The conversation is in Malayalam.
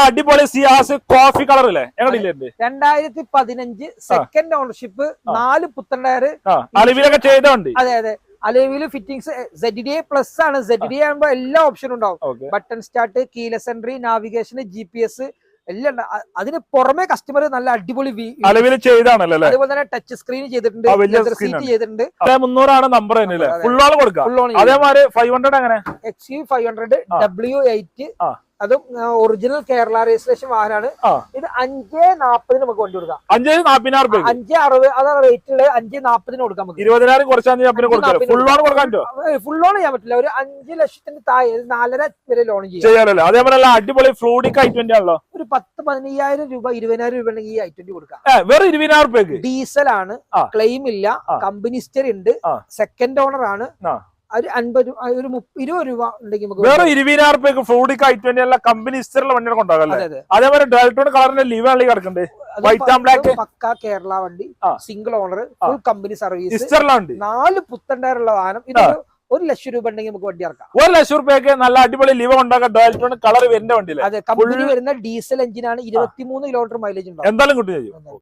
അടിപൊളി സിയാസ് കോഫി കളർ അല്ലേ? 2015 സെക്കൻഡ് ഓണർഷിപ്പ്, 4 പുത്തൻ ടയർ, അലവിലൊക്കെ ചെയ്തോണ്ട്. അതെ അതെ, അലവില് ഫിറ്റിംഗ്സ് ZDA പ്ലസ് ആണ്. ZDA ആകുമ്പോ എല്ലാ ഓപ്ഷനും ഉണ്ടാവും. Button start, keyless entry, navigation, GPS എല്ലാം. അതിന് പുറമെ കസ്റ്റമർ നല്ല അടിപൊളി അലവിൽ ചെയ്താണല്ലോ. അതുപോലെ തന്നെ ടച്ച് സ്ക്രീൻ ചെയ്തിട്ടുണ്ട്, സീറ്റ് ചെയ്തിട്ടുണ്ട്. 300 നമ്പർ ഫുൾ ഓൺ കൊടുക്കാം. അതേമാതിരി 500 അങ്ങനെ XU500 W8, അതും ഒറിജിനൽ കേരള രജിസ്ട്രേഷൻ വാഹനമാണ്. ഇത് 540 നമുക്ക് വണ്ടി കൊടുക്കാം. 560 അതാണ് റേറ്റ് ഉള്ളത്. 540 കൊടുക്കാം. 20,000 ഫുൾ ഓൺ കൊടുക്കാൻ ഫുൾ ഓൺ ചെയ്യാൻ പറ്റില്ല. ഒരു 5 ലക്ഷത്തിന് താഴെ 4.5 വരെ ലോൺ ചെയ്യാമല്ലോ. അതേപോലെ അടിപൊളി ഫ്ലൂഡിക് i20 ആണല്ലോ. ഒരു 10-15,000 രൂപ 20,000 രൂപ ഉണ്ടെങ്കിൽ ഈ i20 കൊടുക്കാം. വെറും 20,000 രൂപയ്ക്ക്. ഡീസൽ ആണ്, ക്ലെയിം ഇല്ല, കമ്പനി ഹിസ്റ്ററി ഉണ്ട്, സെക്കൻഡ് ഓണർ ആണ്. ഒരു 20 രൂപ ഉണ്ടെങ്കിൽ വേറെ 20,000 രൂപയ്ക്ക് ഫ്ലൂഡിക് i20 അല്ല, കമ്പനി ഹിസ്റ്ററിലുള്ള വണ്ടികൾ കൊണ്ടാകല്ലേ. അതേപോലെ ഡെൽറ്റോൺ കളറിന്റെ ലീവ് ആണ് കിടക്കണ്ടേ, വൈറ്റ് ആൻഡ് ബ്ലാക്ക്, പക്ക കേരള വണ്ടി, single owner, full company service, ഹിസ്റ്ററിലുണ്ട്. 4 പുത്തൻ ടയറുള്ള വാഹനം. ഇത് 1 ലക്ഷം രൂപ ഉണ്ടെങ്കിൽ നമുക്ക് വണ്ടി ഇറക്കാം. 1 ലക്ഷം രൂപയ്ക്ക് നല്ല അടിപൊളി ലീവ് ഉണ്ടാക്കാം. ഡെൽറ്റോൺ കളർ വരുന്ന വണ്ടിയില്ല. അതെ, കമ്പനി വരുന്ന ഡീസൽ എഞ്ചിനാണ്. 23 കിലോമീറ്റർ മൈലേജ് ഉണ്ടാവും. എന്തായാലും കിട്ടും.